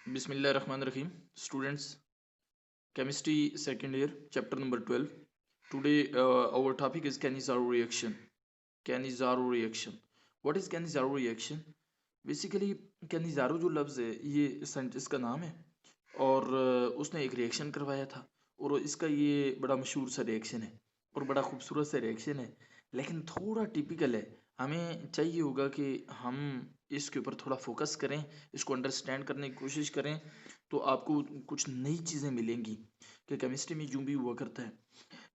Bismillahirrahmanirrahim. Students, chemistry second year, chapter number 12. Today, our topic is Cannizzaro reaction. Cannizzaro reaction. What is Cannizzaro reaction? Basically, Cannizzaro जो लफ्ज़ है ये scientist का नाम है और उसने एक रिएक्शन करवाया था और इसका ये बड़ा मशहूर सा रिएक्शन है और बड़ा खूबसूरत सा रिएक्शन है, लेकिन थोड़ा टिपिकल है। हमें चाहिए होगा कि हम इसके ऊपर थोड़ा फोकस करें, इसको अंडरस्टैंड करने की कोशिश करें, तो आपको कुछ नई चीज़ें मिलेंगी कि केमिस्ट्री में यूं भी हुआ करता है।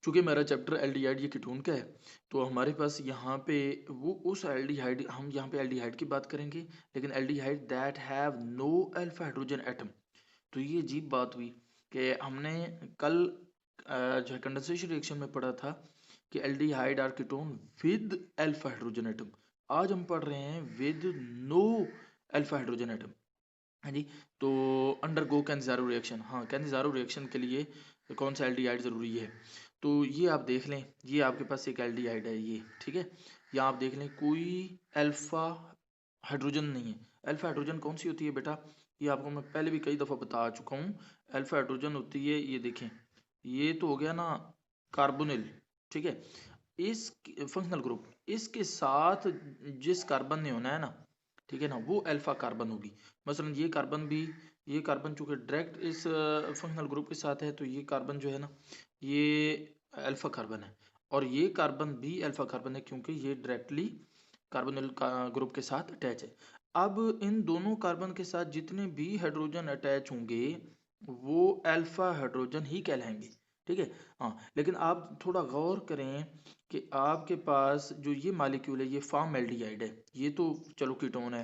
चूँकि हमारा चैप्टर एल्डिहाइड ये कीटोन का है, तो हमारे पास यहाँ पे वो उस एल्डिहाइड, हम यहाँ पे एल्डिहाइड की बात करेंगे, लेकिन aldehyde that have no alpha hydrogen atom. तो ये अजीब बात हुई कि हमने कल जो है कंडेंसेशन रिएक्शन में पढ़ा था कि aldehyde or ketone with alpha hydrogen atom. आज हम पढ़ रहे हैं with no alpha hydrogen atom. हाँ जी, तो अंडरगो कैंजारो रिएक्शन। हाँ, कैंजारो रिएक्शन के लिए कौन सा एल्डिहाइड ज़रूरी है, तो ये आप देख लें। ये आपके पास एक एल्डिहाइड है ये, ठीक है। या आप देख लें कोई अल्फा हाइड्रोजन नहीं है। अल्फा हाइड्रोजन कौन सी होती है बेटा, ये आपको मैं पहले भी कई दफ़ा बता चुका हूँ। अल्फा हाइड्रोजन होती है, ये देखें, ये तो हो गया ना कार्बोनिल, ठीक है। इस फंक्शनल ग्रुप, इसके साथ जिस कार्बन ने होना है ना, ठीक है ना, वो अल्फा कार्बन होगी। मसलन ये कार्बन भी, ये कार्बन चूंकि डायरेक्ट इस फंक्शनल ग्रुप के साथ है, तो ये कार्बन जो है ना, ये अल्फा कार्बन है। और ये कार्बन भी अल्फा कार्बन है क्योंकि ये डायरेक्टली कार्बोनिल का ग्रुप के साथ अटैच है। अब इन दोनों कार्बन के साथ जितने भी हाइड्रोजन अटैच होंगे वो अल्फा हाइड्रोजन ही कहलाएंगे, ठीक है। हाँ, लेकिन आप थोड़ा गौर करें कि आपके पास जो ये मालिक्यूल है ये फॉर्मल्डिहाइड है, ये तो चलो कीटोन है,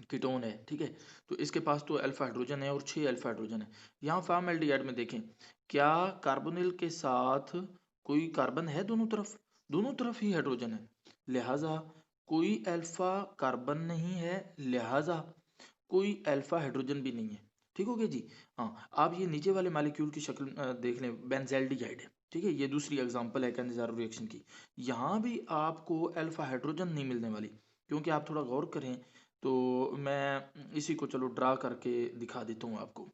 कीटोन है, ठीक है। तो इसके पास तो अल्फा हाइड्रोजन है और 6 अल्फा हाइड्रोजन है। यहाँ फॉर्मल्डिहाइड में देखें, क्या कार्बोनिल के साथ कोई कार्बन है दोनों तरफ? दोनों तरफ ही हाइड्रोजन है, लिहाजा कोई अल्फा कार्बन नहीं है, लिहाजा कोई अल्फा हाइड्रोजन भी नहीं है। ठीक हो गया जी। हाँ, आप ये नीचे वाले मालिक्यूल की शक्ल देख लें, बेंजल्डिहाइड है, ठीक है। ये दूसरी एग्जांपल है कैंजारो रिएक्शन की। यहाँ भी आपको अल्फा हाइड्रोजन नहीं मिलने वाली, क्योंकि आप थोड़ा गौर करें तो मैं इसी को चलो ड्रा करके दिखा देता हूँ आपको।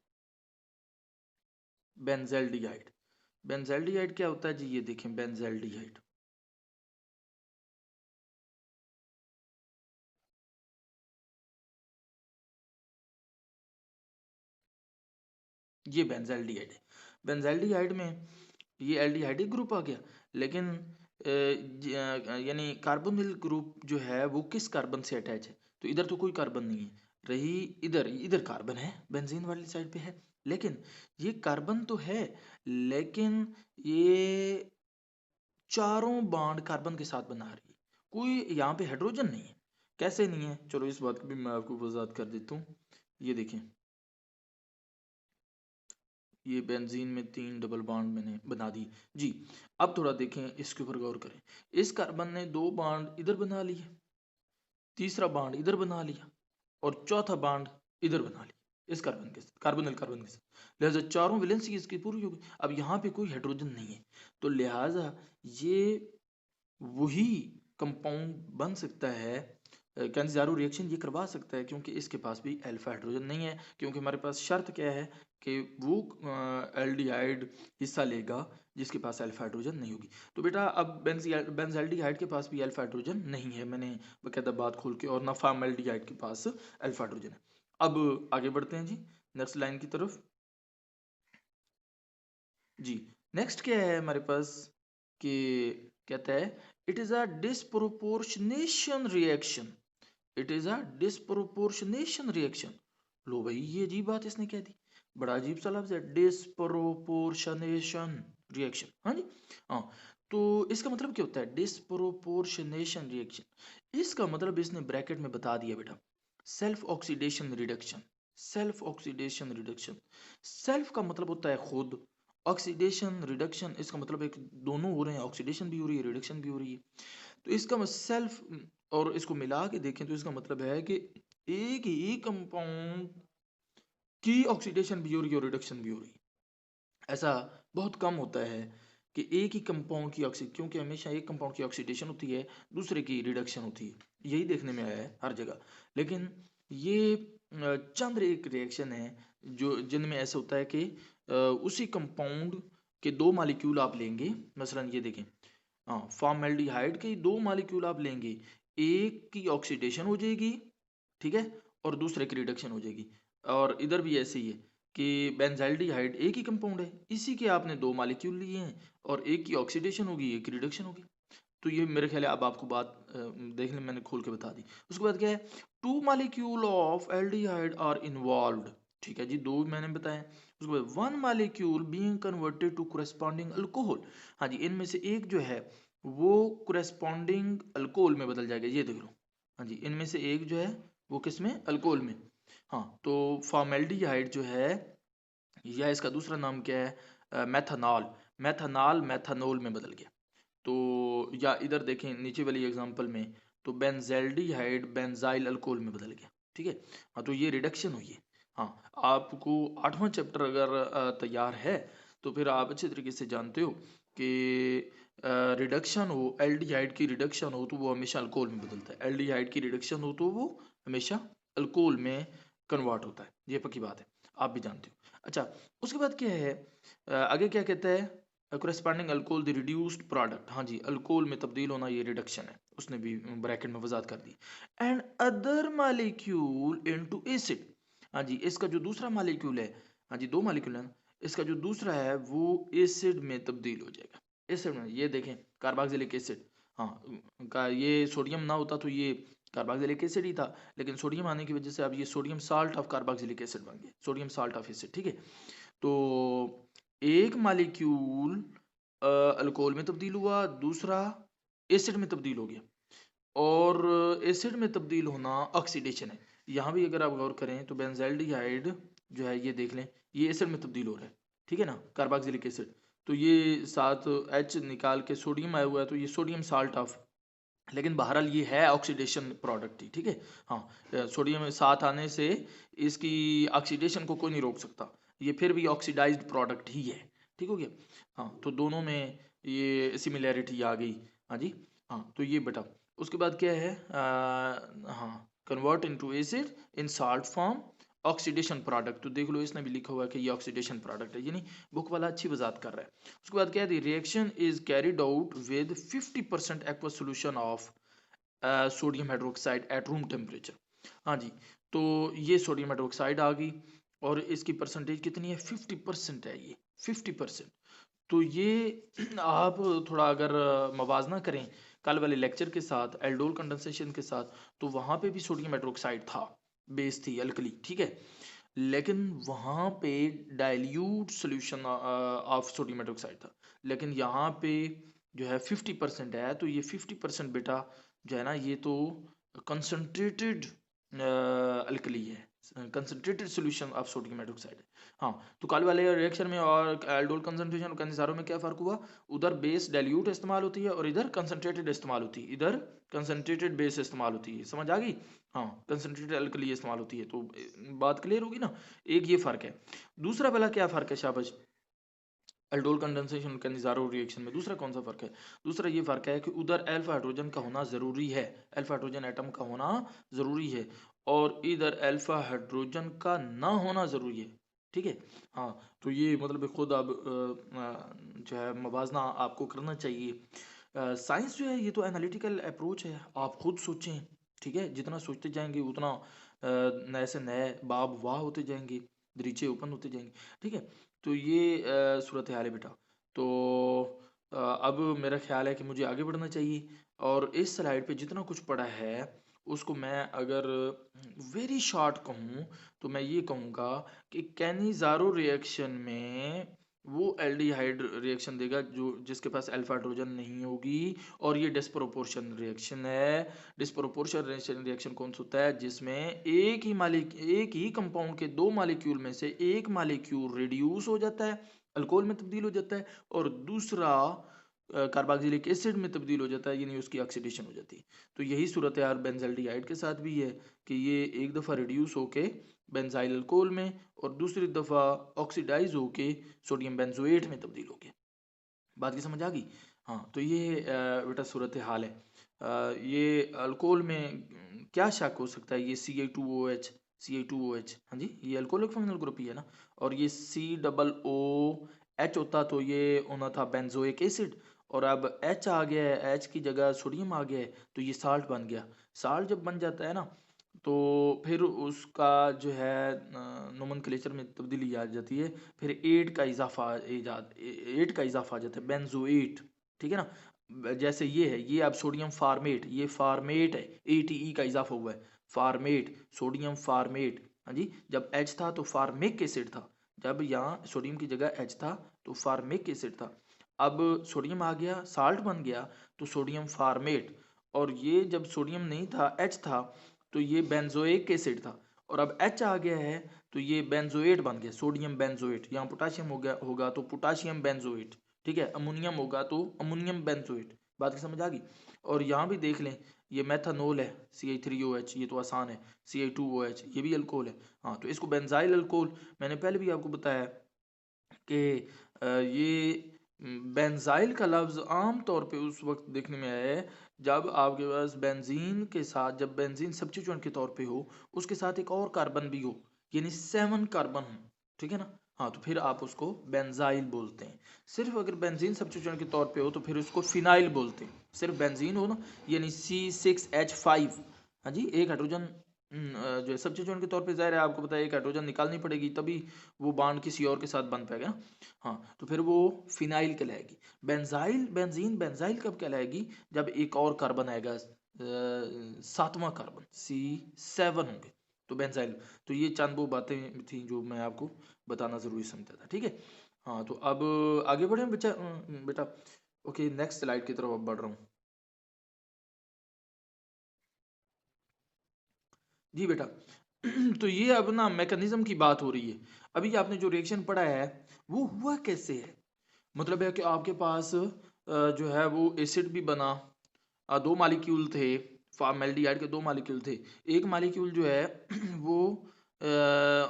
बेंजल्डिहाइड, बेंजल्डिहाइड क्या होता है जी, ये देखें बेंजल्डिहाइड, ये बेंजल्डिहाइड है। बेंजल्डिहाइड में ये एल्डिहाइडिक ग्रुप आ गया, लेकिन यानी कार्बोनिल ग्रुप जो है वो किस कार्बन से अटैच है, तो इधर तो कोई कार्बन नहीं है। रही इधर, इधर कार्बन है, बेंजीन वाली साइड पे है, लेकिन ये कार्बन तो है, लेकिन ये चारों बॉन्ड कार्बन के साथ बना रही है, कोई यहाँ पे हाइड्रोजन नहीं है। कैसे नहीं है, चलो इस बात की भी मैं आपको वजाहत कर देता हूँ। ये देखें, ये बेंजीन में 3 डबल बॉन्ड मैंने बना दी जी। अब थोड़ा देखें, इसके ऊपर गौर करें। इस कार्बन ने 2 बॉन्ड इधर बना लिए, तीसरा बॉन्ड इधर बना लिया और चौथा बॉन्ड इधर बना लिया इस कार्बन के साथ, कार्बोनिल कार्बन के साथ। लिहाजा चारों वैलेंसी इसकी पूरी होगी। अब यहाँ पे कोई हाइड्रोजन नहीं है, तो लिहाजा ये वही कंपाउंड बन सकता है, कैंजारो रिएक्शन ये करवा सकता है, क्योंकि इसके पास भी अल्फा हाइड्रोजन नहीं है। क्योंकि हमारे पास शर्त क्या है कि वो एल्डिहाइड हिस्सा लेगा जिसके पास अल्फा हाइड्रोजन नहीं होगी। तो बेटा अब बेंजल्डिहाइड के पास भी अल्फा हाइड्रोजन नहीं है, मैंने बकायदा बात खोल के, और ना फॉर्मल्डिहाइड के पास अल्फा हाइड्रोजन है। अब आगे बढ़ते हैं जी नेक्स्ट लाइन की तरफ। जी, नेक्स्ट क्या है हमारे पास कि कहता है it is a disproportionation reaction, it is a disproportionation reaction. लो भाई, ये अजीब बात इसने कह दी, बड़ा अजीब सा लफ्ज है डिस्प्रोपोर्शनेशन रिएक्शन। हाँ जी, हाँ। तो इसका मतलब क्या होता है डिस्प्रोपोर्शनेशन रिएक्शन? इसका मतलब इसने ब्रैकेट में बता दिया बेटा, self oxidation reduction. Self oxidation reduction, self का मतलब होता है खुद, ऑक्सीडेशन रिडक्शन इसका मतलब एक दोनों हो रहे हैं, ऑक्सीडेशन भी हो रही है, रिडक्शन भी हो रही है। तो इसका सेल्फ और इसको मिला के देखें तो इसका मतलब है कि एक ही कंपाउंड की ऑक्सीडेशन भी हो रही है और रिडक्शन भी हो रही है। ऐसा बहुत कम होता है कि एक ही कंपाउंड की ऑक्सी, क्योंकि हमेशा एक कंपाउंड की ऑक्सीडेशन होती है, दूसरे की रिडक्शन होती है, यही देखने में आया है हर जगह। लेकिन ये चंद एक रिएक्शन है जो जिनमें ऐसा होता है कि उसी कंपाउंड के दो मॉलिक्यूल आप लेंगे। मसलन ये देखें, हाँ, फॉर्मेल्डिहाइड के दो मॉलिक्यूल आप लेंगे, एक की ऑक्सीडेशन हो जाएगी, ठीक है, और दूसरे की रिडक्शन हो जाएगी। और इधर भी ऐसे ही है कि बेंजाइल्डिहाइड एक ही कंपाउंड है, इसी के आपने दो मॉलिक्यूल लिए हैं और एक की ऑक्सीडेशन होगी, एक की रिडक्शन होगी। तो ये मेरे ख्याल है अब आपको बात देख लें, मैंने खोल के बता दी। उसके बाद क्या है, two molecule of aldehyde are involved, ठीक है जी, दो मैंने बताया। उसके बाद one molecule being converted to corresponding alcohol, हाँ जी, इनमें से एक जो है वो कोरेस्पॉन्डिंग अल्कोहल में बदल जाएगा, ये देख लो। हाँ जी, इनमें से एक जो है वो किस में, अल्कोहल में। हाँ, तो फॉर्मेल्डिहाइड जो है, या इसका दूसरा नाम क्या है, मेथनॉल, मेथनॉल मेथनॉल में बदल गया। तो या इधर देखें नीचे वाली एग्जांपल में, तो बेंजल्डिहाइड बेंजाइल अल्कोहल में बदल गया, ठीक है। हाँ, तो ये रिडक्शन हुई है। हाँ, आपको 8वां चैप्टर अगर तैयार है तो फिर आप अच्छे तरीके से जानते हो कि रिडक्शन हो, एल्डिहाइड की रिडक्शन हो तो वो हमेशा अल्कोहल में बदलता है, एल्डिहाइड की रिडक्शन हो तो वो हमेशा अल्कोहल में कन्वर्ट होता है, ये पक्की बात है, आप भी जानते हो। अच्छा, उसके बाद क्या है, आगे क्या कहता है, corresponding alcohol the reduced product, हाँ जी, अल्कोहल में तब्दील होना ये रिडक्शन है, उसने भी ब्रैकेट में वजाहत कर दी। And other molecule into acid, हाँ जी, इसका जो दूसरा मालिक्यूल है, हाँ जी, दो मालिक्यूल है ना, इसका जो दूसरा है वो एसिड में तब्दील हो जाएगा। एसिड में ये देखें, कार्बोक्सिलिक एसिड, हाँ, का ये सोडियम ना होता तो ये कार्बोक्सिलिक एसिड ही था, लेकिन सोडियम आने की वजह से अब ये sodium salt of carboxylic acid बन गया, सोडियम साल्ट ऑफ एसिड, ठीक है। तो एक मॉलिक्यूल अल्कोहल में तब्दील हुआ, दूसरा एसिड में तब्दील हो गया, और एसिड में तब्दील होना ऑक्सीडेशन है। यहाँ भी अगर आप गौर करें तो बेंजाइल्डिहाइड जो है, ये देख लें, ये एसिड में तब्दील हो रहा है, ठीक है ना, कार्बोक्सिलिक एसिड। तो ये साथ H निकाल के सोडियम आया हुआ है, तो ये सोडियम साल्ट ऑफ, लेकिन बहरहाल ये है ऑक्सीडेशन प्रोडक्ट ही, ठीक है। हाँ, सोडियम साथ आने से इसकी ऑक्सीडेशन को कोई नहीं रोक सकता, ये फिर भी ऑक्सीडाइज्ड प्रोडक्ट ही है, ठीक हो गया। हाँ, तो दोनों में ये सिमिलैरिटी आ गई, हाँ जी। हाँ, तो ये बेटा उसके बाद क्या है, हाँ, convert into acid in salt form, oxidation product, तो देख लो इसने भी लिखा हुआ है कि ये ऑक्सीडेशन प्रोडक्ट है, यानी बुक वाला अच्छी वजाहत कर रहा है। उसके बाद क्या है, reaction is carried out with 50% aqua solution of sodium hydroxide at room temperature, हाँ जी। तो ये सोडियम हाइड्रोक्साइड आ गई और इसकी परसेंटेज कितनी है, 50% है ये, 50%। तो ये आप थोड़ा अगर मवाजना करें कल वाले लेक्चर के साथ, एल्डोल कंडेंसेशन के साथ, तो वहां पे भी सोडियम हाइड्रोक्साइड था, बेस थी अल्कली, ठीक है, लेकिन वहां पे dilute solution of sodium hydroxide था, लेकिन यहाँ पे जो है 50% है, तो ये 50% बेटा जो है ना, ये तो कंसंट्रेटेड अल्कली है, concentrated solution of sodium hydroxide है। हाँ, तो काले वाले रिएक्शन में और एल्डोल कंसंट्रेशन और कंडेंसारों में क्या फ़र्क हुआ, उधर बेस डाइल्यूट इस्तेमाल होती है और इधर कंसंट्रेटेड इस्तेमाल होती है, इधर कंसंट्रेटेड बेस इस्तेमाल होती है, समझ आ गई। हाँ, कंसंट्रेटेड अल्कली इस्तेमाल होती है, तो बात क्लियर होगी ना। एक ये फ़र्क है। दूसरा वाला क्या फ़र्क है, शाबाश, एल्डोल कंडेंसेशन कैनिजारो रिएक्शन में दूसरा कौन सा फर्क है, दूसरा ये फर्क है कि उधर अल्फा हाइड्रोजन का होना ज़रूरी है, अल्फा हाइड्रोजन एटम का होना ज़रूरी है, और इधर अल्फा हाइड्रोजन का ना होना ज़रूरी है, ठीक है। हाँ, तो ये मतलब खुद अब जो है मवाजना आपको करना चाहिए। साइंस जो है ये तो एनालिटिकल अप्रोच है, आप खुद सोचें, ठीक है, जितना सोचते जाएंगे उतना नए से नए बाब वाह होते जाएंगे, दरीचे ओपन होते जाएंगे, ठीक है। तो ये सूरत हाल है बेटा। तो अब मेरा ख्याल है कि मुझे आगे बढ़ना चाहिए, और इस स्लाइड पे जितना कुछ पढ़ा है उसको मैं अगर वेरी शॉर्ट कहूँ तो मैं ये कहूँगा कि कैनिज़ारो रिएक्शन में वो एल्डिहाइड रिएक्शन देगा जो जिसके पास अल्फा हाइड्रोजन नहीं होगी, और ये डिस्प्रोपोर्शन रिएक्शन है। डिस्प्रोपोर्शन रिएक्शन कौन सा होता है, जिसमें एक ही कंपाउंड के दो मॉलिक्यूल में से एक मॉलिक्यूल रिड्यूस हो जाता है, अल्कोहल में तब्दील हो जाता है, और दूसरा कार्बोक्सिलिक एसिड में तब्दील हो जाता है, यानी उसकी ऑक्सीडेशन हो जाती है। तो यही सूरत यार बेंजाल्डिहाइड के साथ भी है कि ये एक दफ़ा रिड्यूस होके बेंजाइल अल्कोहल में, और दूसरी दफ़ा ऑक्सीडाइज होके सोडियम बेंजोएट में तब्दील हो गया। बात की समझ आ गई। हाँ, तो ये बेटा सूरत हाल है। ये अल्कोहल में क्या शक हो सकता है? ये Ca2OH, Ca2OH, हाँ जी, ये अल्कोहलिक फंक्शनल ग्रुप ही है ना। और ये COOH होता तो ये होना था बेंजोइक एसिड, और अब H आ गया है, H की जगह सोडियम आ गया है, तो ये साल्ट बन गया। साल्ट जब बन जाता है ना, तो फिर उसका जो है नोमेनक्लेचर में तब्दीली आ जाती है, फिर एट का इजाफा एट का इजाफा आ जाता है, बेंजोएट, ठीक है ना। जैसे ये है, ये अब सोडियम फार्मेट, ये फार्मेट है, ATE का इजाफा हुआ है, फार्मेट, सोडियम फार्मेट, हाँ जी। जब H था तो फार्मिक एसिड था, जब यहाँ सोडियम की जगह H था तो फार्मिक एसिड था। अब सोडियम आ गया, साल्ट बन गया, तो सोडियम फार्मेट। और ये जब सोडियम नहीं था, H था, तो ये बेंजोइक एसिड था। और अब H आ गया है, तो ये बेंजोएट बन गया, सोडियम बेंजोएट। यहाँ पोटाशियम हो गया होगा तो पोटाशियम बेंजोएट, ठीक है। अमोनियम होगा तो अमोनियम बेंजोएट। बात की समझ आ गई। और यहाँ भी देख लें, ये मेथानोल है, CH3OH, ये तो आसान है। CH2OH, ये भी अल्कोहल है। हाँ, तो इसको बेंजाइल अल्कोहल, मैंने पहले भी आपको बताया कि ये बेंजाइल का लफ्ज़ आम तौर पे उस वक्त देखने में आया है जब आपके पास बेंजीन के साथ, जब बेंजीन सब्स्टिट्यूएंट के तौर पे हो, उसके साथ एक और कार्बन भी हो, यानी 7 कार्बन हो, ठीक है ना। हाँ, तो फिर आप उसको बेंजाइल बोलते हैं। सिर्फ अगर बेंजीन सब्स्टिट्यूएंट के तौर पे हो तो फिर उसको फिनाइल बोलते हैं। सिर्फ बेंजीन हो ना, यानी C6H5, हाँ जी, एक हाइड्रोजन जो है सब्स्टिट्यूएंट के तौर पे, जाहिर है आपको पता है एक हाइड्रोजन निकालनी पड़ेगी, तभी वो बॉन्ड किसी और के साथ बन पाएगा ना। हाँ, तो फिर वो फिनाइल कहलाएगी। बेंजाइल, बेंजीन बेंजाइल कब कहलाएगी? जब एक और कार्बन आएगा, सातवां कार्बन, C7 होंगे, तो बेंजाइल। तो ये चंद वो बातें थी जो मैं आपको बताना जरूरी समझता था, ठीक है। हाँ, तो अब आगे बढ़े बेटा। ओके, नेक्स्ट स्लाइड की तरफ अब बढ़ रहा हूँ। जी बेटा। तो ये अब ना मैकेनिज्म की बात हो रही है। अभी आपने जो रिएक्शन पढ़ा है वो हुआ कैसे है? मतलब है कि आपके पास जो है वो एसिड भी बना, दो मालिक्यूल थे, फॉर्मेल्डिहाइड के दो मालिक्यूल थे। एक मालिक्यूल जो है वो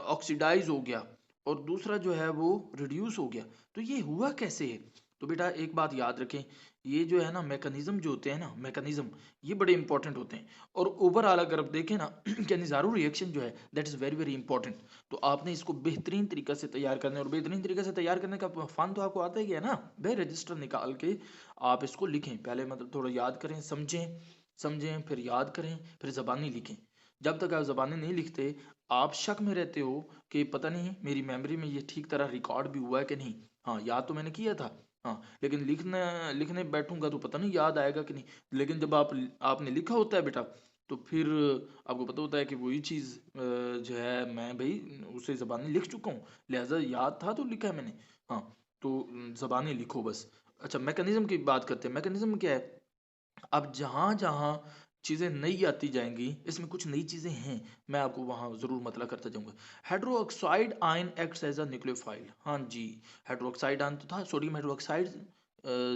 ऑक्सीडाइज हो गया, और दूसरा जो है वो रिड्यूस हो गया। तो ये हुआ कैसे है? तो बेटा एक बात याद रखें, ये जो है ना मैकेनिज्म जो होते हैं ना, मैकेनिज्म, ये बड़े इंपॉर्टेंट होते हैं। और ओवरऑल अगर आप देखें ना कैनिज़ारो रिएक्शन जो है that is very very important. तो आपने इसको बेहतरीन तरीके से तैयार करना है, और बेहतरीन तरीके से तैयार करने का फन तो आपको आता ही है ना भाई। रजिस्टर निकाल के आप इसको लिखें पहले, मतलब थोड़ा याद करें, समझें, समझें फिर याद करें, फिर ज़बानी लिखें। जब तक आप ज़बानी नहीं लिखते, आप शक में रहते हो कि पता नहीं मेरी मेमोरी में ये ठीक तरह रिकॉर्ड भी हुआ है कि नहीं। हाँ, याद तो मैंने किया था, हाँ, लेकिन लिखना, लिखने बैठूंगा तो पता नहीं याद आएगा कि नहीं। लेकिन जब आपने लिखा होता है बेटा, तो फिर आपको पता होता है कि वही चीज़ जो है मैं भाई उसे ज़बानी लिख चुका हूँ, लिहाजा याद था तो लिखा है मैंने। हाँ, तो ज़बानी लिखो बस। अच्छा, मैकेनिज्म की बात करते हैं। मैकेनिज्म क्या है? अब जहाँ जहाँ चीज़ें नई आती जाएंगी, इसमें कुछ नई चीज़ें हैं, मैं आपको वहाँ ज़रूर मतलब करता जाऊँगा। Hydroxide ion acts as a nucleophile, हाँ जी। हाइड्रोक्साइड आयन तो था, सोडियम हाइड्रोक्साइड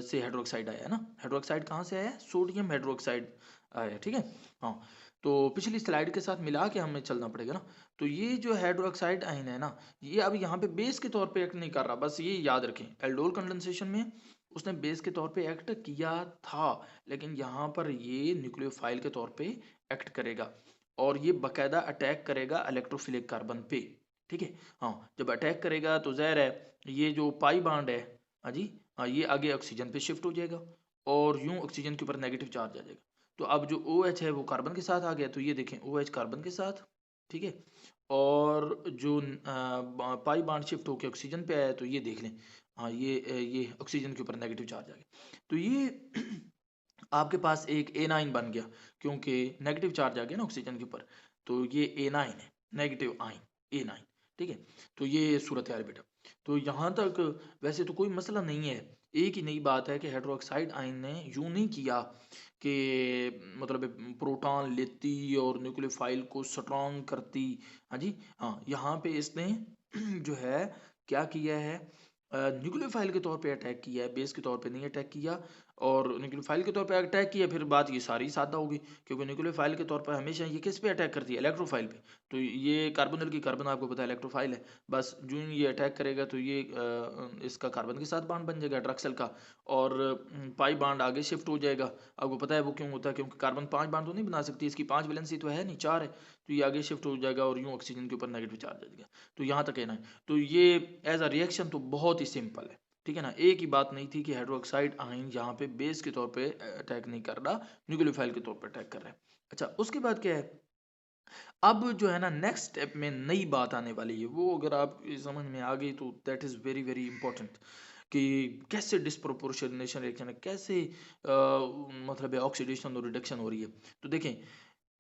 से हाइड्रोक्साइड आया ना। हाइड्रोक्साइड कहाँ से आया? सोडियम हाइड्रोक्साइड आया, ठीक है। हाँ, तो पिछली स्लाइड के साथ मिला के हमें चलना पड़ेगा ना। तो ये जो हाइड्रोक्साइड आयन है ना, ये अब यहाँ पे बेस के तौर पे एक्ट नहीं कर रहा, बस ये याद रखें। एल्डोल कंडेंसेशन में उसने बेस के तौर पे एक्ट किया था, लेकिन यहाँ पर ये न्यूक्लियोफाइल के तौर पे एक्ट करेगा, और ये बाकायदा अटैक करेगा इलेक्ट्रोफिलिक कार्बन पे, ठीक है। हाँ, जब अटैक करेगा तो ज़ाहिर है ये जो पाई बाड है, हाँ जी, हाँ, ये आगे ऑक्सीजन पे शिफ्ट हो जाएगा, और यूं ऑक्सीजन के ऊपर नेगेटिव चार्ज आ जाएगा। तो अब जो OH है वो कार्बन के साथ आ गया, तो ये देखें OH कार्बन के साथ, ठीक है। और जो पाई बाड शिफ्ट होकर ऑक्सीजन पे आया, तो ये देख लें, हाँ, ये ऑक्सीजन के ऊपर नेगेटिव चार्ज आ गया। तो ये आपके पास एक A9 बन गया, क्योंकि नेगेटिव चार्ज आ गया ना ऑक्सीजन के ऊपर, तो ये A9 है, नेगेटिव आइन, A9, ठीक है। तो ये सूरत है बेटा। तो यहाँ तक वैसे तो कोई मसला नहीं है। एक ही नई बात है कि हाइड्रोक्साइड आयन ने यूं नहीं किया कि मतलब प्रोटॉन लेती और न्यूक्लियोफाइल को स्ट्रॉन्ग करती, हाँ जी। हाँ, यहाँ पे इसने जो है क्या किया है, न्यूक्लियोफाइल के तौर पे अटैक किया है, बेस के तौर पे नहीं अटैक किया। और न्यूक्लियोफाइल के तौर पे अटैक किया, फिर बात ये सारी सादा होगी, क्योंकि न्यूक्लियोफाइल के तौर पर हमेशा ये किस पे अटैक करती है, इलेक्ट्रोफाइल पे। तो ये कार्बोनिल की कार्बन आपको पता है इलेक्ट्रोफाइल है, बस जो ये अटैक करेगा तो ये इसका कार्बन के साथ बॉन्ड बन जाएगा हाइड्रॉक्सिल का, और पाई बॉन्ड आगे शिफ्ट हो जाएगा। आपको पता है वो क्यों होता है, क्योंकि कार्बन 5 बॉन्ड तो नहीं बना सकती, इसकी 5 वैलेंसी तो है नहीं, 4 है, तो ये आगे शिफ्ट हो जाएगा और यूं ऑक्सीजन के ऊपर नेगेटिव चार्ज आ जाएगा। तो यहाँ तक कहना है, तो ये एज अ रिएक्शन तो बहुत ही सिंपल है, ठीक है ना। एक ही बात नहीं थी कि हाइड्रोक्साइड आयन यहाँ पे बेस के तौर पे अटैक नहीं कर रहा, न्यूक्लियोफाइल के तौर पे अटैक कर रहा है। अच्छा, उसके बाद क्या है, अब जो है ना नेक्स्ट स्टेप में नई बात आने वाली है, वो अगर आप समझ में आ गई तो that is very very important, कि कैसे डिस्प्रोपोर्शनेशन रिएक्शन है, कैसे मतलब है ऑक्सीडेशन और रिडक्शन हो रही है। तो देखें,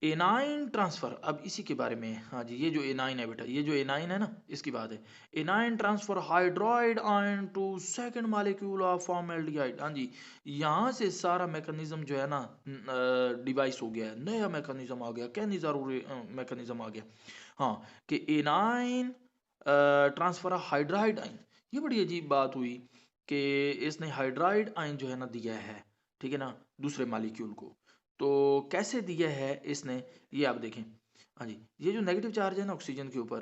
एनाइन ट्रांसफर, अब इसी के बारे में है। हाँ जी, ये जो एनाइन है बेटा, ये जो एनाइन है ना, इसकी बात है। Anion transfer hydride ion to second molecule of formaldehyde. हाँ जी, यहाँ से सारा मैकेनिज्म जो है ना डिवाइस हो गया है, नया मैकेनिज्म आ गया, कैनिज़ारो मैकेनिज्म आ गया। हाँ, कि एनाइन ट्रांसफर हाइड्राइड आयन, ये बड़ी अजीब बात हुई कि इसने हाइड्राइड आयन जो है ना दिया है, ठीक है ना, दूसरे मॉलिक्यूल को। तो कैसे दिया है इसने, ये आप देखें। हाँ जी, ये जो नेगेटिव चार्ज है ना ऑक्सीजन के ऊपर,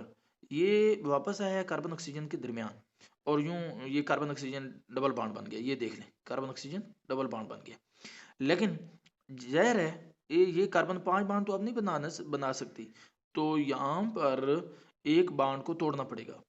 ये वापस आया है कार्बन ऑक्सीजन के दरमियान, और यूं ये कार्बन ऑक्सीजन डबल बॉन्ड बन गया, ये देख लें, कार्बन ऑक्सीजन डबल बॉन्ड बन गया। लेकिन जहर है, ये कार्बन 5 बॉन्ड तो अब नहीं बना सकती, तो यहाँ पर एक बॉन्ड को तोड़ना पड़ेगा,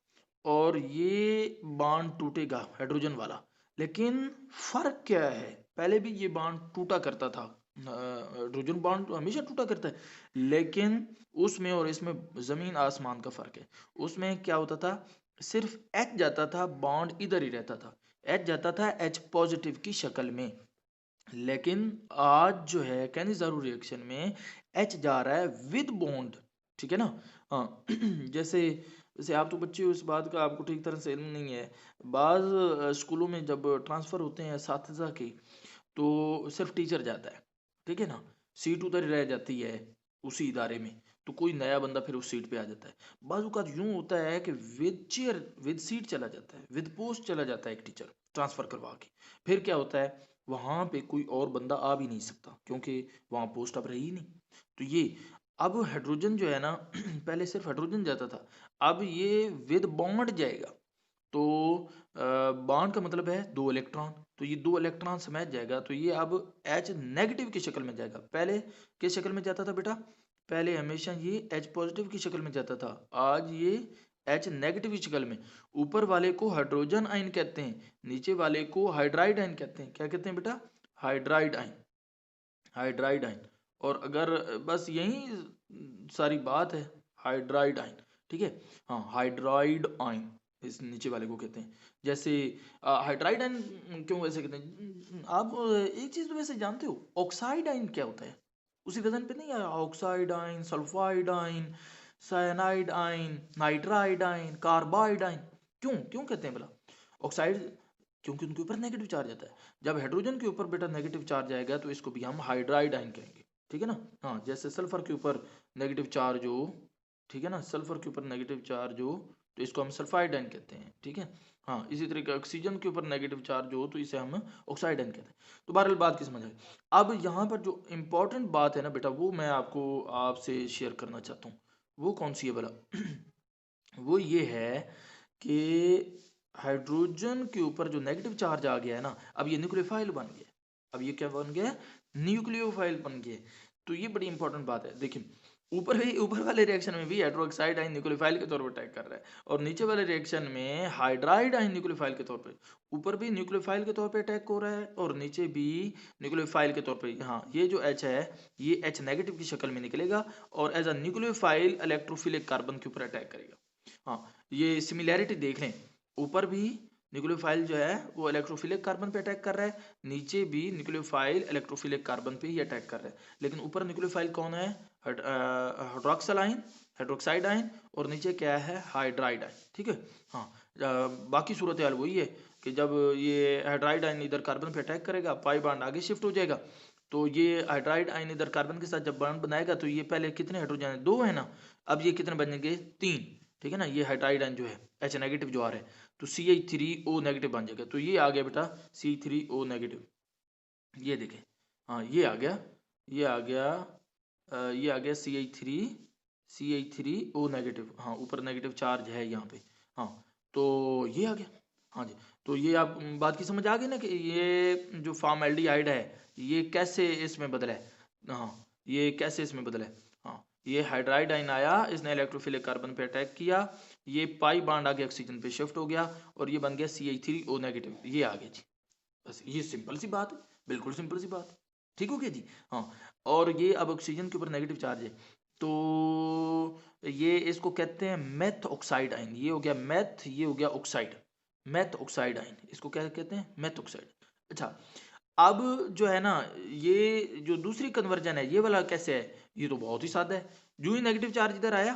और ये बॉन्ड टूटेगा हाइड्रोजन वाला। लेकिन फर्क क्या है, पहले भी ये बॉन्ड टूटा करता था, हाइड्रोजन बॉन्ड तो हमेशा टूटा करता है, लेकिन उसमें और इसमें जमीन आसमान का फर्क है। उसमें क्या होता था, सिर्फ एच जाता था, बॉन्ड इधर ही रहता था, एच जाता था एच पॉजिटिव की शक्ल में। लेकिन आज जो है कैनिज़ारो रिएक्शन में एच जा रहा है विद बॉन्ड, ठीक है ना। हाँ जैसे जैसे आप तो बच्चे हो, इस बात का आपको ठीक तरह से इल्म नहीं है। बाज़ स्कूलों में जब ट्रांसफ़र होते हैं असातिज़ा के, तो सिर्फ टीचर जाता है, ठीक है ना, सीट उधर ही रह जाती है उसी इदारे में, तो कोई नया बंदा फिर उस सीट पे आ जाता है। बाजू का यूं होता है कि विद चेयर विद सीट चला जाता है, विद पोस्ट चला जाता है एक टीचर ट्रांसफर करवा के। फिर क्या होता है, वहां पे कोई और बंदा आ भी नहीं सकता, क्योंकि वहां पोस्ट अब रही ही नहीं। तो ये अब हाइड्रोजन जो है ना पहले सिर्फ हाइड्रोजन जाता था, अब ये विद बॉन्ड जाएगा। तो बॉन्ड का मतलब है 2 इलेक्ट्रॉन, तो ये 2 इलेक्ट्रॉन समेट जाएगा, तो ये अब H नेगेटिव की शक्ल में जाएगा। पहले किस शक्ल में जाता था बेटा, पहले हमेशा ये H पॉजिटिव की शक्ल में जाता था, आज ये H नेगेटिव की शक्ल में। ऊपर वाले को हाइड्रोजन आयन कहते हैं, नीचे वाले को हाइड्राइड आयन कहते हैं। क्या कहते हैं बेटा, हाइड्राइड आयन, हाइड्राइड आयन। और अगर बस यही सारी बात है, हाइड्राइड आयन, ठीक है। हाँ, हाइड्राइड आयन इस नीचे वाले को कहते हैं। जैसे हाइड्राइड आयन क्यों वैसे कहते हैं, आप एक चीज तो वैसे जानते हो, ऑक्साइड आयन क्या होता है, उसी वजन पे नहीं आया, oxide ion, sulphide ion, cyanide ion, nitride ion, carbide ion. क्यों क्यों कहते हैं भला ऑक्साइड, क्योंकि उनके ऊपर नेगेटिव चार्ज आता है। जब हाइड्रोजन के ऊपर बेटा नेगेटिव चार्ज आएगा तो इसको भी हम हाइड्राइड आयन कहेंगे, ठीक है ना। हाँ, जैसे सल्फर के ऊपर नेगेटिव चार्ज हो, ठीक है ना, सल्फर के ऊपर नेगेटिव चार्ज हो तो इसको हम सल्फाइड आयन कहते हैं, ठीक है। हाँ, इसी तरीके ऑक्सीजन के ऊपर नेगेटिव चार्ज हो तो इसे हम ऑक्साइड आयन कहते हैं। तो बहरहाल बात की समझ आई। अब यहाँ पर जो इम्पोर्टेंट बात है ना बेटा, वो मैं आपको आपसे शेयर करना चाहता हूँ। वो कौन सी है भला वो ये है कि हाइड्रोजन के ऊपर जो नेगेटिव चार्ज आ गया है ना, अब ये न्यूक्लियोफाइल बन गया, अब ये क्या बन गया, न्यूक्लियोफाइल बन गया। तो ये बड़ी इंपॉर्टेंट बात है। देखिए, ऊपर वाले रिएक्शन में भी हाइड्रोक्साइड आयन न्यूक्लियोफाइल के तौर पर अटैक कर रहा है, और नीचे वाले रिएक्शन में हाइड्राइड आयन न्यूक्लियोफाइल के तौर पे, ऊपर भी न्यूक्लियोफाइल के तौर पे अटैक हो रहा है और नीचे भी न्यूक्लियोफाइल के तौर पे। हाँ, ये जो H है, ये H नेगेटिव की शक्ल में निकलेगा और as a nucleophile electrophilic carbon के ऊपर अटैक करेगा। हाँ, ये सिमिलैरिटी देख लें, ऊपर भी न्यूक्लियोफाइल जो है वो इलेक्ट्रोफिलिक कार्बन पे अटैक कर रहा है, नीचे भी न्यूक्लियोफाइल इलेक्ट्रोफिलिक कार्बन पे ही अटैक कर रहा है। लेकिन ऊपर न्यूक्लियोफाइल कौन है, हाइड्रोक्सल आयन, हाइड्रोक्साइड आयन, और नीचे क्या है, हाइड्राइड आयन, ठीक है। हाँ, बाकी सूरत हाल वही है कि जब ये हाइड्राइड आयन इधर कार्बन पे अटैक करेगा, पाई बॉन्ड आगे शिफ्ट हो जाएगा, तो ये हाइड्राइड आयन इधर कार्बन के साथ जब बॉन्ड बनाएगा तो ये पहले कितने हाइड्रोजन है, 2 है ना, अब ये कितने बनेंगे, 3, ठीक है ना। ये हाइड्राइड आयन जो है H नेगेटिव जो आ रहा है, तो CH3O नेगेटिव बन जाएगा, तो ये आ गया बेटा CH3O नेगेटिव। ये देखें, हाँ ये आ गया, ये आ गया, ये आ गया CH3O नेगेटिव, हाँ ऊपर नेगेटिव चार्ज है यहाँ पे, हाँ तो ये आ गया। हाँ जी, तो ये आप बात की समझ आ गई ना कि ये जो फॉर्मल्डिहाइड है ये कैसे इसमें बदला है, हाँ ये कैसे इसमें बदला है। हाँ ये हाइड्राइड आयन आया, इसने इलेक्ट्रोफिलिक कार्बन पे अटैक किया, ये पाई बाड आगे ऑक्सीजन पे शिफ्ट हो गया और ये बन गया CH3O नेगेटिव, ये आ गया जी। बस ये सिंपल सी बात है, बिल्कुल सिंपल सी बात है, ठीक हो गया जी। हाँ और ये अब ऑक्सीजन के ऊपर नेगेटिव चार्ज है, तो ये इसको कहते हैं मेथ ऑक्साइड आयन, ये हो गया मेथ, ये हो गया ऑक्साइड, मेथ ऑक्साइड आयन, इसको क्या कहते हैं, मेथ ऑक्साइड। अच्छा अब जो है ना, ये जो दूसरी कन्वर्जन है ये वाला कैसे है, ये तो बहुत ही सादा है, जो ही नेगेटिव चार्ज इधर आया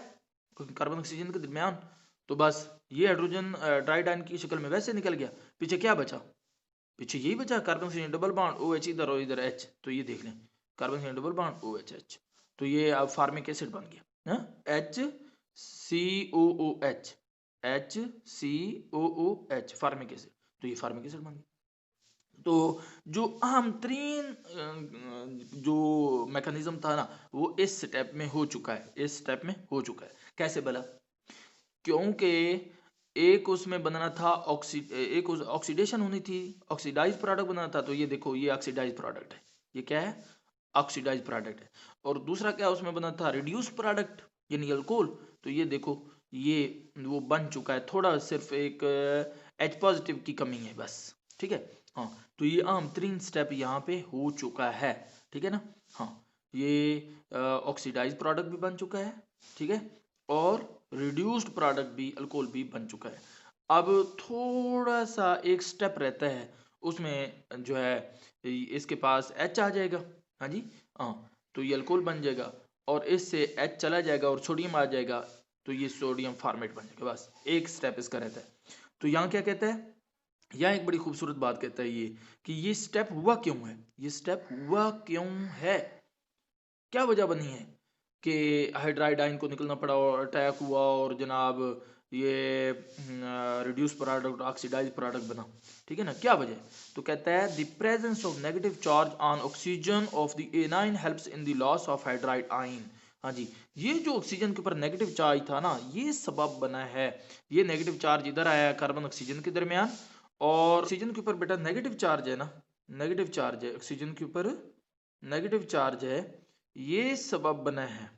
कार्बन ऑक्सीजन के दरमियान, तो बस ये हाइड्रोजन ट्राइड आयन की शक्ल में वैसे निकल गया, पीछे क्या बचा, पीछे यही बचा carbon oxygen double bond OH इधर और इधर H, तो ये देख लें carbon oxygen double bond OH, तो ये अब फार्मिक एसिड बन गया, HCOOH, HCOOH फार्मिक एसिड, तो ये फार्मिक एसिड बन गया। तो जो अहम तरीन जो मैकेनिज्म था ना वो इस स्टेप में हो चुका है, इस स्टेप में हो चुका है। कैसे बला, क्योंकि एक उसमें बनना था एक ऑक्सीडेशन होनी थी, ऑक्सीडाइज प्रोडक्ट बनना था, तो ये देखो ये ऑक्सीडाइज प्रोडक्ट है, ये क्या है, ऑक्सीडाइज प्रोडक्ट है। और दूसरा क्या उसमें बना था, रिड्यूस प्रोडक्ट यानी अल्कोहल, तो ये देखो ये वो बन चुका है, थोड़ा सिर्फ एक H पॉजिटिव की कमी है बस, ठीक है। हाँ तो ये आम तरीन स्टेप यहाँ पे हो चुका है, ठीक है ना। हाँ ये ऑक्सीडाइज प्रोडक्ट भी बन चुका है, ठीक है, और रिड्यूस्ड प्रोडक्ट भी अल्कोहल भी बन चुका है। अब थोड़ा सा एक स्टेप रहता है, उसमें जो है इसके पास H आ जाएगा, हाँ जी, हाँ तो ये अल्कोहल बन जाएगा और इससे H चला जाएगा और सोडियम आ जाएगा, तो ये सोडियम फॉर्मेट बन जाएगा, बस एक स्टेप इसका रहता है। तो यहाँ क्या कहता है, यहाँ एक बड़ी खूबसूरत बात कहता है ये कि ये स्टेप हुआ क्यों है, ये स्टेप हुआ क्यों है, क्या वजह बनी है कि हाइड्राइड आयन को निकलना पड़ा और अटैक हुआ और जनाब ये रिड्यूस प्रोडक्ट ऑक्सीडाइज प्रोडक्ट बना, ठीक है ना, क्या वजह है। तो कहता है the presence of negative charge on oxygen of the A9 helps in the loss of hydride ion. हाँ जी, ये जो ऑक्सीजन के ऊपर नेगेटिव चार्ज था ना ये सबब बना है, ये नेगेटिव चार्ज इधर आया कार्बन ऑक्सीजन के दरमियान, और ऑक्सीजन के ऊपर बेटा नेगेटिव चार्ज है ना, नेगेटिव चार्ज है ऑक्सीजन के ऊपर, नेगेटिव चार्ज है, ये सबब बना है,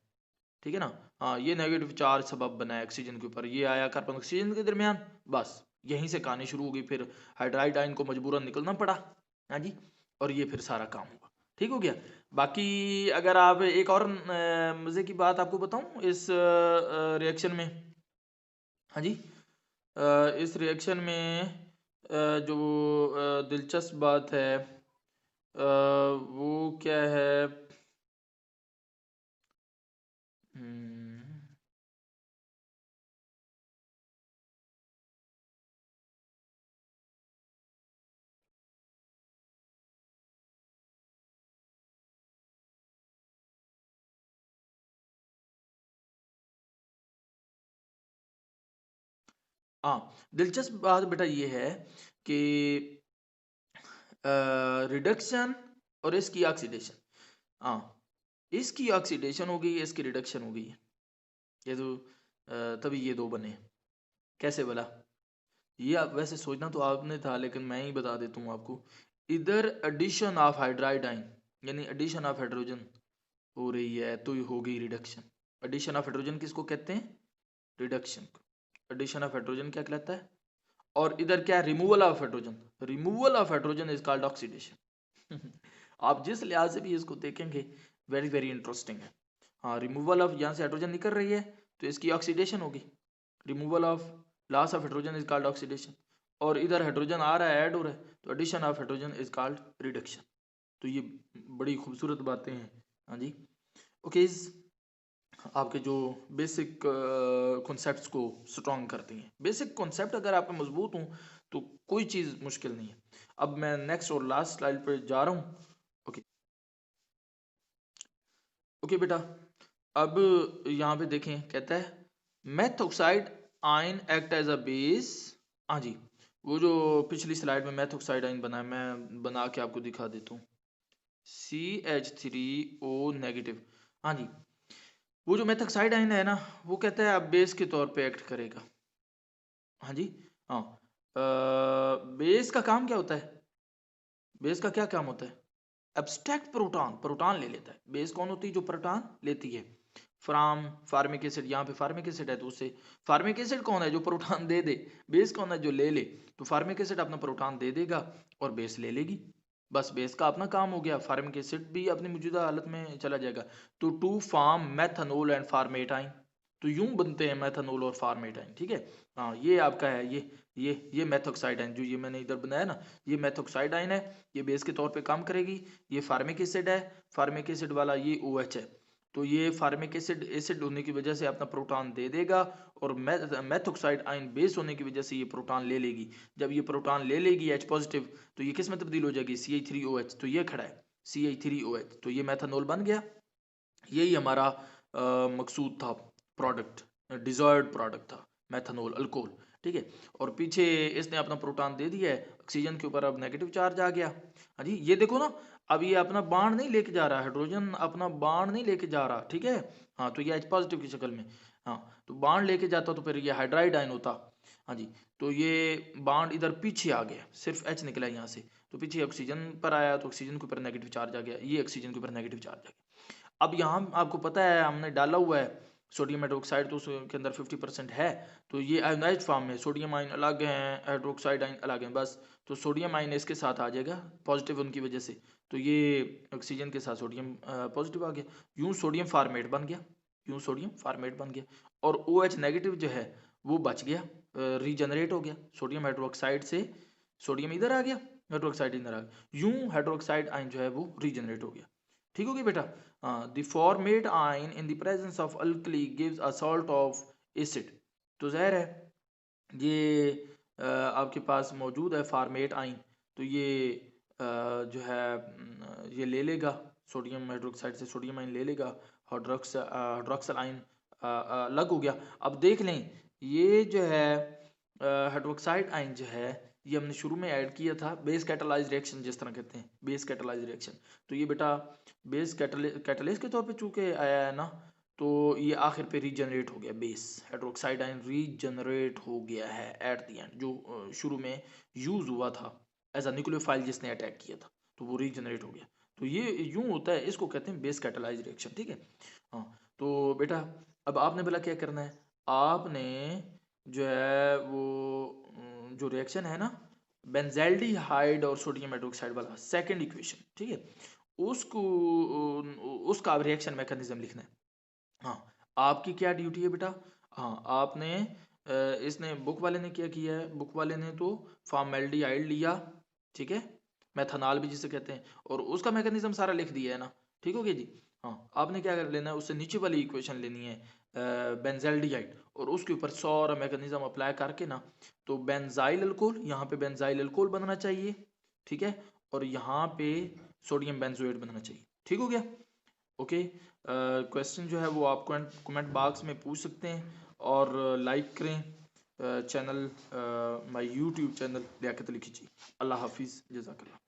ठीक है ना। हाँ ये नेगेटिव चार्ज सबब बना है ऑक्सीजन के ऊपर, ये आया कार्बन ऑक्सीजन के दरमियान, बस यहीं से कहानी शुरू हो गई, फिर हाइड्राइड आयन को मजबूरन निकलना पड़ा, हाँ जी, और ये फिर सारा काम हुआ, ठीक हो गया। बाकी अगर आप एक और मज़े की बात आपको बताऊं इस रिएक्शन में, हाँ जी, इस रिएक्शन में जो दिलचस्प बात है वो क्या है, हम्म, हाँ दिलचस्प बात बेटा ये है कि रिडक्शन और इसकी ऑक्सीडेशन, हाँ इसकी ऑक्सीडेशन हो गई, इसकी रिडक्शन हो गई, ये तो तभी ये दो बने, कैसे बोला, ये आप वैसे सोचना तो आपने था लेकिन मैं ही बता देता हूँ आपको, इधर एडिशन ऑफ हाइड्राइड आयन यानी एडिशन ऑफ हाइड्रोजन हो रही है तो ये हो गई रिडक्शन। एडिशन ऑफ हाइड्रोजन किसको कहते हैं, रिडक्शन को, एडिशन ऑफ हाइड्रोजन क्या कहलाता है, और इधर क्या removal of hydrogen, removal of hydrogen is called oxidation. आप जिस लिहाज से भी इसको देखेंगे वेरी वेरी इंटरेस्टिंग है। हाँ रिमूवल ऑफ, यहाँ से हाइड्रोजन निकल रही है तो इसकी ऑक्सीडेशन होगी, removal of, loss of hydrogen is called oxidation, और इधर हाइड्रोजन आ रहा है ऐड हो रहा है तो addition of hydrogen is called reduction. तो ये बड़ी खूबसूरत बातें हैं, हाँ जी। ओके, आपके जो बेसिक कॉन्सेप्ट्स को स्ट्रॉन्ग करती हैं, बेसिक कॉन्सेप्ट अगर आप में मजबूत हों तो कोई चीज़ मुश्किल नहीं है। अब मैं नेक्स्ट और लास्ट स्लाइड पर जा रहा हूँ। ओके, ओके बेटा, अब यहाँ पे देखें कहता है methoxide ion act as a base, हाँ जी, वो जो पिछली स्लाइड में मेथॉक्साइड आयन बना है मैं बना के आपको दिखा देता हूँ। CH3O negative. हाँ जी, वो जो मेथॉक्साइड आयन है ना, वो कहता है अब बेस के तौर पे एक्ट करेगा। हाँ जी, हाँ। बेस का काम क्या होता है? बेस का क्या काम होता है? एब्स्ट्रैक्ट प्रोटॉन, प्रोटॉन ले लेता है। बेस कौन होती है? जो प्रोटॉन लेती है। फ्राम फार्मिक एसिड, यहाँ पे फार्मिक एसिड है तो उससे, फार्मिक एसिड कौन है? जो प्रोटॉन दे दे। बेस कौन है? जो ले ले। तो फार्मिक एसिड अपना प्रोटॉन दे देगा और बेस ले लेगी। बस बेस का अपना काम हो गया, फार्मिक एसिड भी अपनी मौजूदा हालत में चला जाएगा। तो टू फॉर्म मेथनॉल एंड फार्मेटाइन, तो यूं बनते हैं मेथनॉल और फार्मेटाइन। ठीक है, हाँ ये आपका है, ये मेथॉक्साइड आयन जो ये मैंने इधर बनाया ना, ये मेथॉक्साइड आयन है। ये बेस के तौर पे काम करेगी। ये फार्मिक एसिड है, फार्मिक एसिड वाला ये OH है। तो ये फार्मिक एसिड एसिड होने की वजह से अपना प्रोटॉन दे देगा और मेथॉक्साइड आयन बेस होने की वजह से ये प्रोटॉन ले लेगी। जब ये प्रोटॉन ले लेगी H पॉजिटिव, तो ये किस में तब्दील हो जाएगी? CH3OH। तो ये खड़ा है CH3OH, तो ये मेथनॉल बन गया। यही हमारा मकसूद था, प्रोडक्ट, डिजायर्ड प्रोडक्ट था मेथनॉल अल्कोहल। ठीक है, और पीछे इसने अपना प्रोटॉन दे दिया है, ऑक्सीजन के ऊपर अब नेगेटिव चार्ज आ गया। हाँ जी, ये देखो ना, अब ये अपना बाण नहीं लेके जा रहा, हाइड्रोजन अपना बाण नहीं लेके जा रहा। ठीक है, हाँ तो ये H पॉजिटिव की शक्ल में, हाँ तो बाण लेके जाता तो फिर ये हाइड्राइड आयन होता। हाँ जी, तो ये बाण इधर पीछे आ गया, सिर्फ H निकला यहाँ से, तो पीछे ऑक्सीजन पर आया तो ऑक्सीजन के ऊपर नेगेटिव चार्ज आ गया, ये ऑक्सीजन के ऊपर नेगेटिव चार्ज आ गया। अब यहाँ आपको पता है हमने डाला हुआ है सोडियम हाइड्रोक्साइड, तो उसके अंदर 50% है। तो ये आयोनाइज्ड फॉर्म में, सोडियम आयन अलग हैं, हाइड्रोक्साइड आयन अलग हैं बस। तो सोडियम आयन इसके साथ आ जाएगा पॉजिटिव उनकी वजह से, तो ये ऑक्सीजन के साथ सोडियम पॉजिटिव आ गया। यूं सोडियम फार्मेट बन गया, यूं सोडियम फार्मेट बन गया। और OH नेगेटिव जो है वो बच गया, रीजनरेट हो गया। सोडियम हाइड्रोक्साइड से सोडियम इधर आ गया, हाइड्रोक्साइड इधर आ गया, यूं हाइड्रोक्साइड आयन जो है वो रीजनरेट हो गया। ठीक होगी बेटा। The formate ion in the presence of alkali gives a salt of acid। तो ज़ाहिर है ये आपके पास मौजूद है फॉर्मेट आइन, तो ये जो है ये ले लेगा, सोडियम हाइड्रोक्साइड से सोडियम आइन ले लेगा, हाइड्रोक्सल आइन अलग हो गया। अब देख लें, ये जो है हाइड्रोक्साइड आइन जो है, ये हमने शुरू में ऐड किया था बेस कैटालाइज रिएक्शन, जिस तरह कहते हैं बेस कैटालाइज रिएक्शन। तो ये बेटा बेस कैटालिस्ट के तौर पे चूंकि आया है ना, तो ये आखिर पे रीजनरेट हो गया, बेस हाइड्रोक्साइड आयन रीजनरेट हो गया है एट द एंड। जो शुरू में यूज हुआ था एज अ न्यूक्लियोफाइल जिसने अटैक किया था, तो वो रीजनरेट हो गया। तो ये यूं होता है, इसको कहते हैं बेस कैटालाइज रिएक्शन। ठीक है, हाँ तो बेटा अब आपने बोला क्या करना है, आपने जो है वो जो रिएक्शन है ना, बेंजल्डिहाइड और सोडियम हाइड्रोक्साइड वाला सेकंड इक्वेशन, ठीक है, उसको उसका रिएक्शन मैकेनिज्म लिखना है। हाँ, आपकी क्या ड्यूटी है बेटा? हाँ, आपने इसने बुक वाले ने क्या किया है, बुक वाले ने तो फॉर्मेल्डिहाइड लिया, ठीक है, मेथनॉल भी जिसे कहते हैं, और उसका मैकेनिज्म सारा लिख दिया है ना। ठीक हो गया जी। हाँ, आपने क्या कर लेना है, उससे नीचे वाली इक्वेशन लेनी है बेंजल्डिहाइड, और उसके ऊपर सारा मैकेनिज्म अप्लाई करके ना, तो बेंजाइल अल्कोहल, यहाँ पे बेंजाइल अल्कोहल बनना चाहिए, ठीक है, और यहाँ पे सोडियम बेंजोएट बनना चाहिए। ठीक हो गया, ओके। क्वेश्चन जो है वो आप कमेंट बॉक्स में पूछ सकते हैं, और लाइक करें channel, my YouTube channel Liyaqat Ali Khichi. अल्लाह हाफिज़, जज़ाकल्लाह।